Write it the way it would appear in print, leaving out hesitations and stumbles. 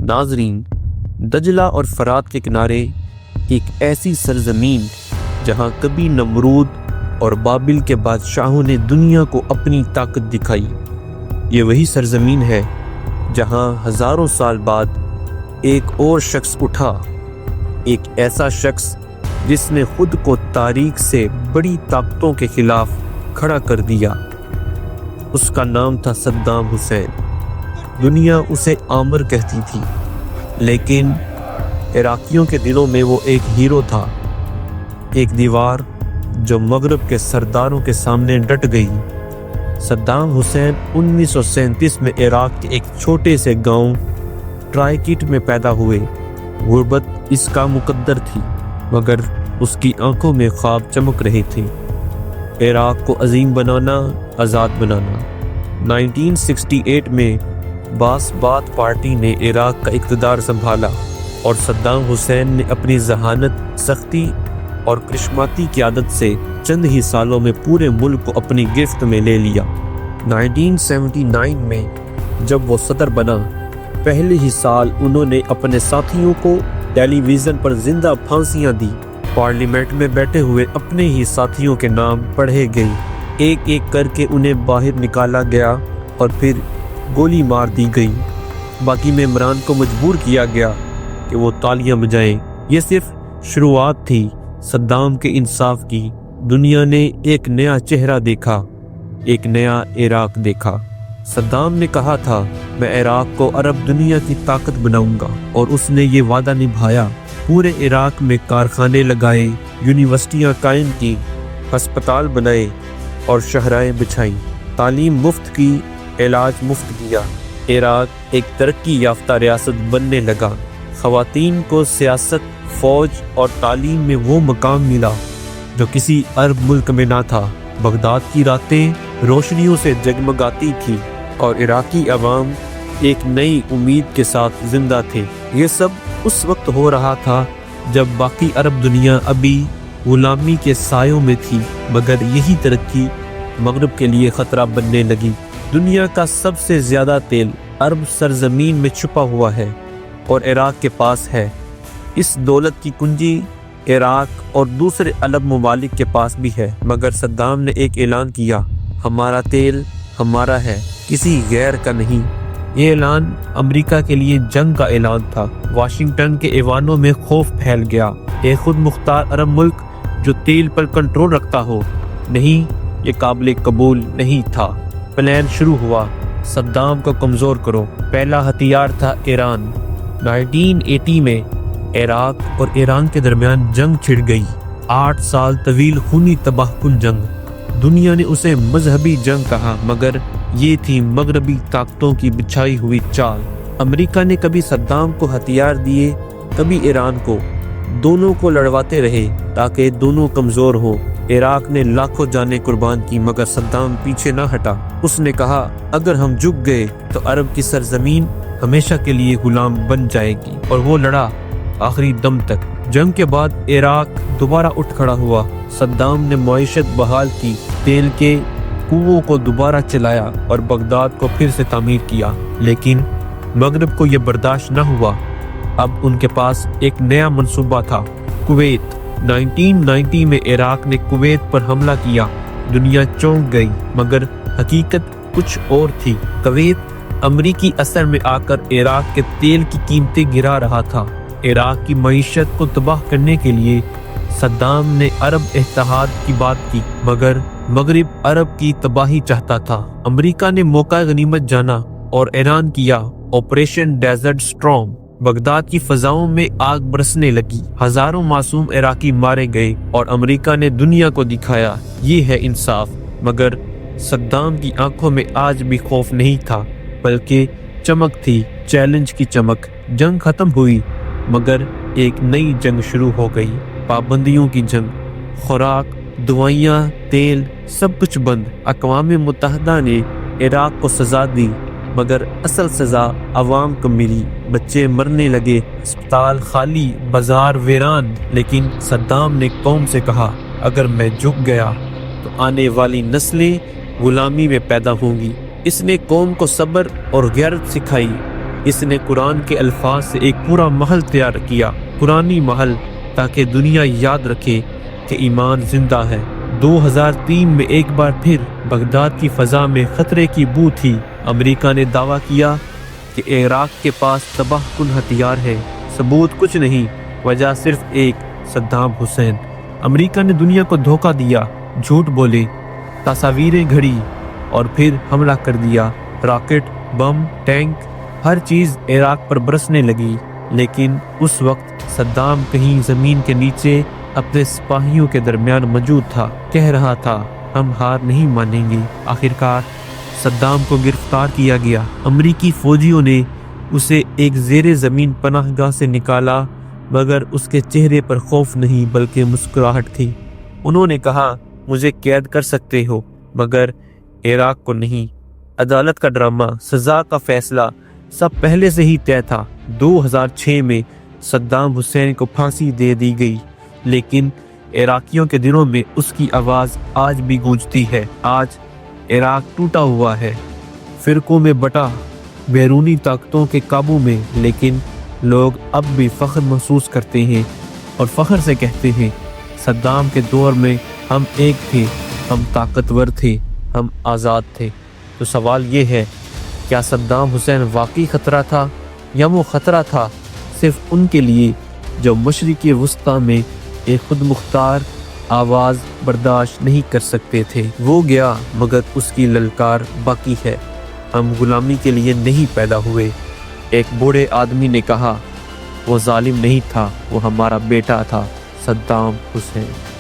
ناظرین، دجلہ اور فرات کے کنارے ایک ایسی سرزمین جہاں کبھی نمرود اور بابل کے بادشاہوں نے دنیا کو اپنی طاقت دکھائی، یہ وہی سرزمین ہے جہاں ہزاروں سال بعد ایک اور شخص اٹھا، ایک ایسا شخص جس نے خود کو تاریخ سے بڑی طاقتوں کے خلاف کھڑا کر دیا۔ اس کا نام تھا صدام حسین۔ دنیا اسے عامر کہتی تھی، لیکن عراقیوں کے دلوں میں وہ ایک ہیرو تھا، ایک دیوار جو مغرب کے سرداروں کے سامنے ڈٹ گئی۔ صدام حسین 1937 میں عراق کے ایک چھوٹے سے گاؤں ٹرائیکٹ میں پیدا ہوئے۔ غربت اس کا مقدر تھی، مگر اس کی آنکھوں میں خواب چمک رہے تھے، عراق کو عظیم بنانا، آزاد بنانا۔ 1968 میں باس بات پارٹی نے عراق کا اقتدار سنبھالا اور صدام حسین نے اپنی ذہانت، سختی اور کرشماتی قیادت سے چند ہی سالوں میں پورے ملک کو اپنی گرفت میں لے لیا۔ 1979 میں جب وہ صدر بنا، پہلے ہی سال انہوں نے اپنے ساتھیوں کو ٹیلی ویژن پر زندہ پھانسیاں دی۔ پارلیمنٹ میں بیٹھے ہوئے اپنے ہی ساتھیوں کے نام پڑھے گئے، ایک ایک کر کے انہیں باہر نکالا گیا اور پھر گولی مار دی گئی۔ باقی ممبران کو مجبور کیا گیا کہ وہ تالیاں بجائیں۔ یہ صرف شروعات تھی صدام کے انصاف کی۔ دنیا نے ایک نیا چہرہ دیکھا، ایک نیا عراق دیکھا۔ صدام نے کہا تھا، میں عراق کو عرب دنیا کی طاقت بناؤں گا، اور اس نے یہ وعدہ نبھایا۔ پورے عراق میں کارخانے لگائے، یونیورسٹیاں قائم کی، ہسپتال بنائے اور شاہراہیں بچھائیں، تعلیم مفت کی، علاج مفت کیا۔ عراق ایک ترقی یافتہ ریاست بننے لگا۔ خواتین کو سیاست، فوج اور تعلیم میں وہ مقام ملا جو کسی عرب ملک میں نہ تھا۔ بغداد کی راتیں روشنیوں سے جگمگاتی تھی اور عراقی عوام ایک نئی امید کے ساتھ زندہ تھے۔ یہ سب اس وقت ہو رہا تھا جب باقی عرب دنیا ابھی غلامی کے سایوں میں تھی، مگر یہی ترقی مغرب کے لیے خطرہ بننے لگی۔ دنیا کا سب سے زیادہ تیل عرب سرزمین میں چھپا ہوا ہے اور عراق کے پاس ہے۔ اس دولت کی کنجی عراق اور دوسرے عرب ممالک کے پاس بھی ہے، مگر صدام نے ایک اعلان کیا، ہمارا تیل ہمارا ہے، کسی غیر کا نہیں۔ یہ اعلان امریکہ کے لیے جنگ کا اعلان تھا۔ واشنگٹن کے ایوانوں میں خوف پھیل گیا۔ ایک خود مختار عرب ملک جو تیل پر کنٹرول رکھتا ہو، نہیں، یہ قابل قبول نہیں تھا۔ پلان شروع ہوا، صدام کو کمزور کرو۔ پہلا ہتھیار تھا ایران۔ 1980 میں عراق اور ایران کے درمیان جنگ چھڑ گئی۔ 8 سال طویل خونی تباہ کن جنگ۔ دنیا نے اسے مذہبی جنگ کہا، مگر یہ تھی مغربی طاقتوں کی بچھائی ہوئی چال۔ امریکہ نے کبھی صدام کو ہتھیار دیے، کبھی ایران کو، دونوں کو لڑواتے رہے تاکہ دونوں کمزور ہو۔ عراق نے لاکھوں جانیں قربان کی، مگر صدام پیچھے نہ ہٹا۔ اس نے کہا، اگر ہم جھک گئے تو عرب کی سرزمین ہمیشہ کے لیے غلام بن جائے گی، اور وہ لڑا آخری دم تک۔ جنگ کے بعد عراق دوبارہ اٹھ کھڑا ہوا۔ صدام نے معیشت بحال کی، تیل کے کنووں کو دوبارہ چلایا اور بغداد کو پھر سے تعمیر کیا، لیکن مغرب کو یہ برداشت نہ ہوا۔ اب ان کے پاس ایک نیا منصوبہ تھا، کویت۔ 1990 میں عراق نے کویت پر حملہ کیا۔ دنیا چونک گئی، مگر حقیقت کچھ اور تھی۔ کویت امریکی اثر میں آ کر عراق کے تیل کی قیمتیں گرا رہا تھا۔ عراق کی معیشت کو تباہ کرنے کے لیے صدام نے عرب اتحاد کی بات کی، مگر مغرب عرب کی تباہی چاہتا تھا۔ امریکہ نے موقع غنیمت جانا اور اعلان کیا، آپریشن ڈیزرٹ سٹارم۔ بغداد کی فضاؤں میں آگ برسنے لگی، ہزاروں معصوم عراقی مارے گئے، اور امریکہ نے دنیا کو دکھایا، یہ ہے انصاف۔ مگر صدام کی آنکھوں میں آج بھی خوف نہیں تھا، بلکہ چمک تھی، چیلنج کی چمک۔ جنگ ختم ہوئی، مگر ایک نئی جنگ شروع ہو گئی، پابندیوں کی جنگ۔ خوراک، دوائیاں، تیل، سب کچھ بند۔ اقوام متحدہ نے عراق کو سزا دی، مگر اصل سزا عوام کو ملی۔ بچے مرنے لگے، ہسپتال خالی، بازار ویران۔ لیکن صدام نے قوم سے کہا، اگر میں جھک گیا تو آنے والی نسلیں غلامی میں پیدا ہوں گی۔ اس نے قوم کو صبر اور غیرت سکھائی۔ اس نے قرآن کے الفاظ سے ایک پورا محل تیار کیا، قرآنی محل، تاکہ دنیا یاد رکھے کہ ایمان زندہ ہے۔ 2003 میں ایک بار پھر بغداد کی فضا میں خطرے کی بو تھی۔ امریکہ نے دعویٰ کیا کہ عراق کے پاس تباہ کن ہتھیار ہے، ثبوت کچھ نہیں، وجہ صرف ایک، صدام حسین۔ امریکہ نے دنیا کو دھوکہ دیا، جھوٹ بولے، تصاویریں گھڑی اور پھر حملہ کر دیا۔ راکٹ، بم، ٹینک، ہر چیز عراق پر برسنے لگی، لیکن اس وقت صدام کہیں زمین کے نیچے اپنے سپاہیوں کے درمیان موجود تھا، کہہ رہا تھا ہم ہار نہیں مانیں گے۔ آخرکار صدام کو گرفتار کیا گیا۔ امریکی فوجیوں نے اسے ایک زیر زمین پناہ گاہ سے نکالا، مگر اس کے چہرے پر خوف نہیں بلکہ مسکراہٹ تھی۔ انہوں نے کہا مجھے قید کر سکتے ہو مگر عراق کو نہیں۔ عدالت کا ڈرامہ، سزا کا فیصلہ سب پہلے سے ہی طے تھا۔ 2006 میں صدام حسین کو پھانسی دے دی گئی، لیکن عراقیوں کے دلوں میں اس کی آواز آج بھی گونجتی ہے۔ آج عراق ٹوٹا ہوا ہے، فرقوں میں بٹا، بیرونی طاقتوں کے قابو میں، لیکن لوگ اب بھی فخر محسوس کرتے ہیں اور فخر سے کہتے ہیں صدام کے دور میں ہم ایک تھے، ہم طاقتور تھے، ہم آزاد تھے۔ تو سوال یہ ہے، کیا صدام حسین واقعی خطرہ تھا، یا وہ خطرہ تھا صرف ان کے لیے جو مشرق وسطیٰ میں ایک خود مختار آواز برداشت نہیں کر سکتے تھے؟ وہ گیا مگر اس کی للکار باقی ہے۔ ہم غلامی کے لیے نہیں پیدا ہوئے۔ ایک بوڑھے آدمی نے کہا وہ ظالم نہیں تھا، وہ ہمارا بیٹا تھا، صدام حسین۔